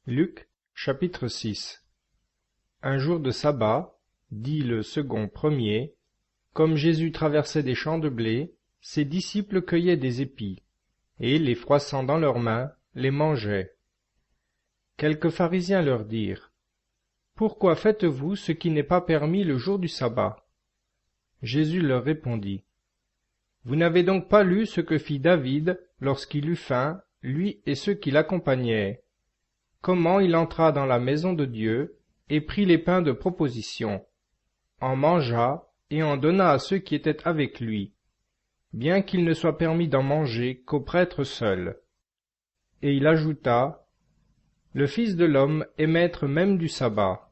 Luc, chapitre 6. Un jour de sabbat, dit le second premier, comme Jésus traversait des champs de blé, ses disciples cueillaient des épis, et, les froissant dans leurs mains, les mangeaient. Quelques pharisiens leur dirent, « Pourquoi faites-vous ce qui n'est pas permis le jour du sabbat ?» Jésus leur répondit, « Vous n'avez donc pas lu ce que fit David lorsqu'il eut faim, lui et ceux qui l'accompagnaient, comment il entra dans la maison de Dieu et prit les pains de proposition, en mangea et en donna à ceux qui étaient avec lui, bien qu'il ne soit permis d'en manger qu'aux prêtres seuls. Et il ajouta, « Le Fils de l'homme est maître même du sabbat. »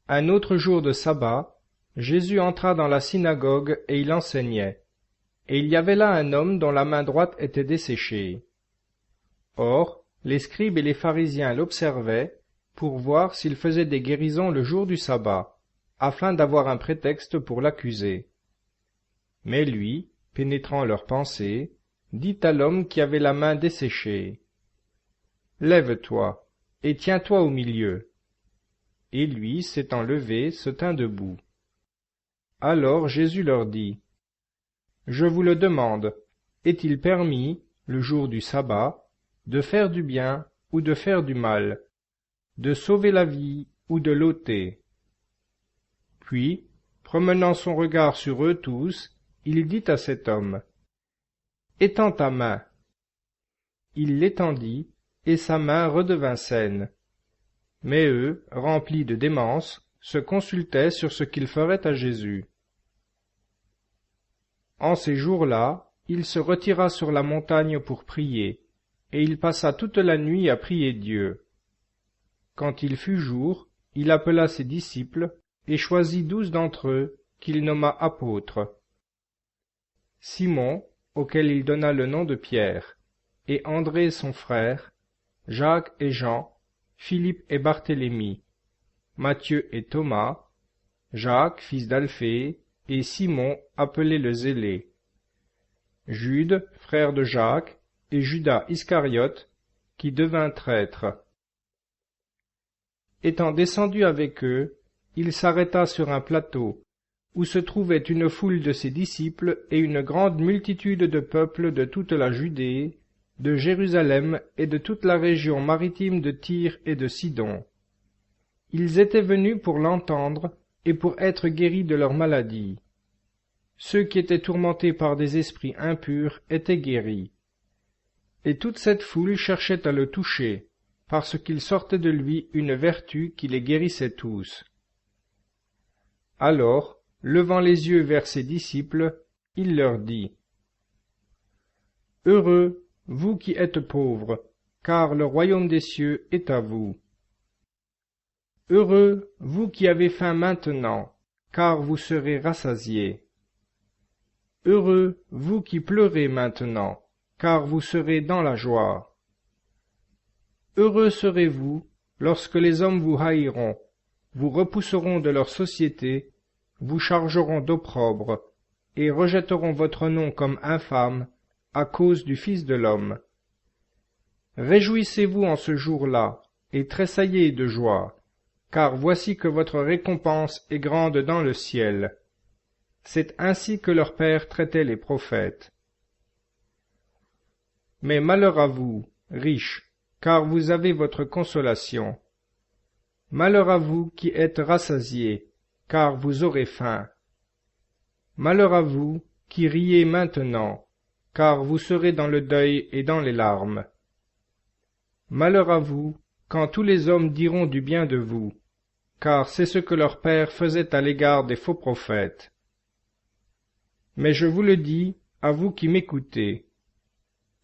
Un autre jour de sabbat, Jésus entra dans la synagogue et il enseignait. Et il y avait là un homme dont la main droite était desséchée. Or, les scribes et les pharisiens l'observaient pour voir s'il faisait des guérisons le jour du sabbat, afin d'avoir un prétexte pour l'accuser. Mais lui, pénétrant leurs pensées, dit à l'homme qui avait la main desséchée, « Lève-toi, et tiens-toi au milieu. » Et lui, s'étant levé, se tint debout. Alors Jésus leur dit, « Je vous le demande, est-il permis, le jour du sabbat, de faire du bien ou de faire du mal, de sauver la vie ou de l'ôter ?» Puis, promenant son regard sur eux tous, il dit à cet homme, « Étends ta main. » Il l'étendit, et sa main redevint saine. Mais eux, remplis de démence, se consultaient sur ce qu'ils feraient à Jésus. En ces jours-là, il se retira sur la montagne pour prier, et il passa toute la nuit à prier Dieu. Quand il fut jour, il appela ses disciples, et choisit 12 d'entre eux, qu'il nomma apôtres. Simon, auquel il donna le nom de Pierre, et André son frère, Jacques et Jean, Philippe et Barthélemy, Matthieu et Thomas, Jacques, fils d'Alphée, et Simon, appelé le Zélé, Jude, frère de Jacques, et Judas Iscariote, qui devint traître. Étant descendu avec eux, il s'arrêta sur un plateau, où se trouvait une foule de ses disciples et une grande multitude de peuple de toute la Judée, de Jérusalem et de toute la région maritime de Tyr et de Sidon. Ils étaient venus pour l'entendre et pour être guéris de leur maladie. Ceux qui étaient tourmentés par des esprits impurs étaient guéris. Et toute cette foule cherchait à le toucher, parce qu'il sortait de lui une vertu qui les guérissait tous. Alors, levant les yeux vers ses disciples, il leur dit, « Heureux, vous qui êtes pauvres, car le royaume des cieux est à vous. Heureux, vous qui avez faim maintenant, car vous serez rassasiés. Heureux, vous qui pleurez maintenant, car vous serez dans la joie. Heureux serez-vous lorsque les hommes vous haïront, vous repousseront de leur société, vous chargeront d'opprobre, et rejetteront votre nom comme infâme à cause du Fils de l'homme. Réjouissez-vous en ce jour-là, et tressaillez de joie, car voici que votre récompense est grande dans le ciel. C'est ainsi que leur père traitait les prophètes. Mais malheur à vous, riches, car vous avez votre consolation. Malheur à vous qui êtes rassasiés, car vous aurez faim. Malheur à vous qui riez maintenant, car vous serez dans le deuil et dans les larmes. Malheur à vous quand tous les hommes diront du bien de vous, car c'est ce que leur père faisait à l'égard des faux prophètes. Mais je vous le dis, à vous qui m'écoutez,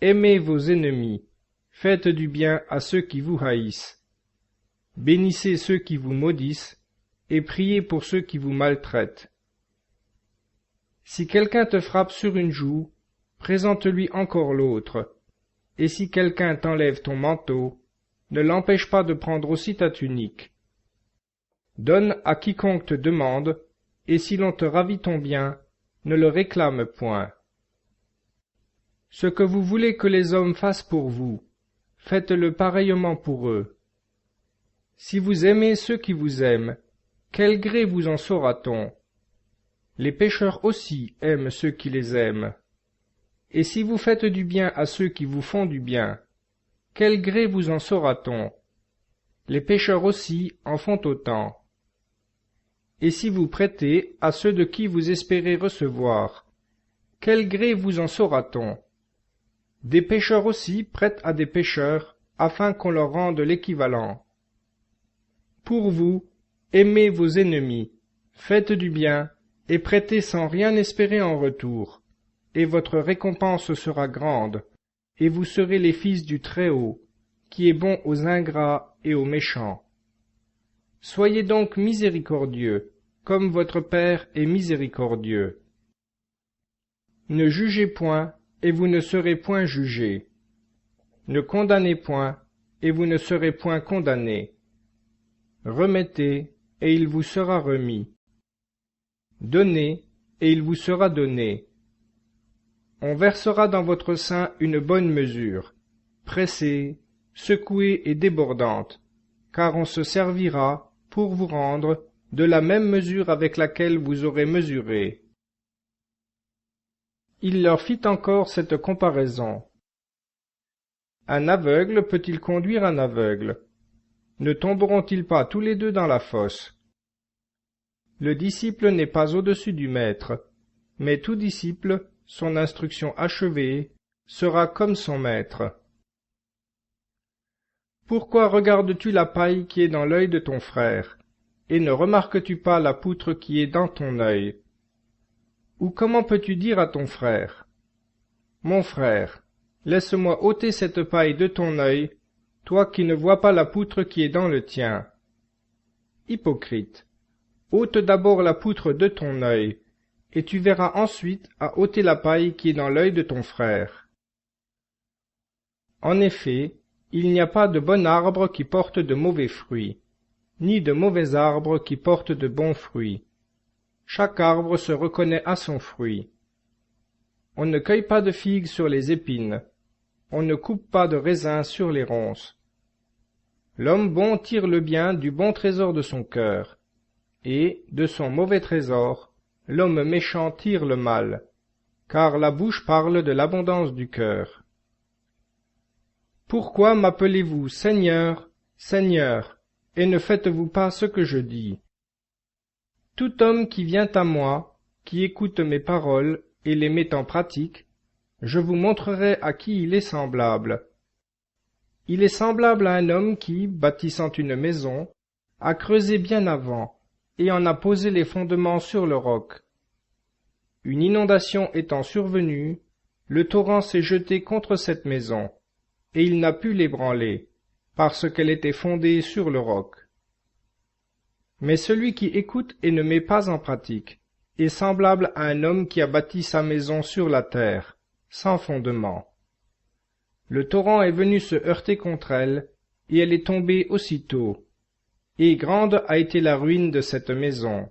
aimez vos ennemis, faites du bien à ceux qui vous haïssent, bénissez ceux qui vous maudissent, et priez pour ceux qui vous maltraitent. Si quelqu'un te frappe sur une joue, présente-lui encore l'autre, et si quelqu'un t'enlève ton manteau, ne l'empêche pas de prendre aussi ta tunique. Donne à quiconque te demande, et si l'on te ravit ton bien, ne le réclame point. Ce que vous voulez que les hommes fassent pour vous, faites-le pareillement pour eux. Si vous aimez ceux qui vous aiment, quel gré vous en saura-t-on? Les pécheurs aussi aiment ceux qui les aiment. Et si vous faites du bien à ceux qui vous font du bien, quel gré vous en saura-t-on? Les pécheurs aussi en font autant. Et si vous prêtez à ceux de qui vous espérez recevoir, quel gré vous en saura-t-on? Des pécheurs aussi prêtent à des pécheurs, afin qu'on leur rende l'équivalent. Pour vous, aimez vos ennemis, faites du bien, et prêtez sans rien espérer en retour, et votre récompense sera grande, et vous serez les fils du Très-Haut, qui est bon aux ingrats et aux méchants. Soyez donc miséricordieux, comme votre Père est miséricordieux. Ne jugez point, et vous ne serez point jugés. Ne condamnez point, et vous ne serez point condamnés. Remettez, et il vous sera remis. Donnez, et il vous sera donné. On versera dans votre sein une bonne mesure, pressée, secouée et débordante, car on se servira, pour vous rendre, de la même mesure avec laquelle vous aurez mesuré. Il leur fit encore cette comparaison. Un aveugle peut-il conduire un aveugle? Ne tomberont-ils pas tous les deux dans la fosse? Le disciple n'est pas au-dessus du maître, mais tout disciple, son instruction achevée, sera comme son maître. Pourquoi regardes-tu la paille qui est dans l'œil de ton frère, et ne remarques-tu pas la poutre qui est dans ton œil? Ou comment peux-tu dire à ton frère, « Mon frère, laisse-moi ôter cette paille de ton œil, toi qui ne vois pas la poutre qui est dans le tien. » Hypocrite, ôte d'abord la poutre de ton œil, et tu verras ensuite à ôter la paille qui est dans l'œil de ton frère. En effet, il n'y a pas de bon arbre qui porte de mauvais fruits, ni de mauvais arbre qui porte de bons fruits. Chaque arbre se reconnaît à son fruit. On ne cueille pas de figues sur les épines, on ne coupe pas de raisins sur les ronces. L'homme bon tire le bien du bon trésor de son cœur, et, de son mauvais trésor, l'homme méchant tire le mal, car la bouche parle de l'abondance du cœur. Pourquoi m'appelez-vous Seigneur, Seigneur, et ne faites-vous pas ce que je dis? Tout homme qui vient à moi, qui écoute mes paroles et les met en pratique, je vous montrerai à qui il est semblable. Il est semblable à un homme qui, bâtissant une maison, a creusé bien avant, et en a posé les fondements sur le roc. Une inondation étant survenue, le torrent s'est jeté contre cette maison, et il n'a pu l'ébranler, parce qu'elle était fondée sur le roc. Mais celui qui écoute et ne met pas en pratique est semblable à un homme qui a bâti sa maison sur la terre, sans fondement. Le torrent est venu se heurter contre elle, et elle est tombée aussitôt, et grande a été la ruine de cette maison.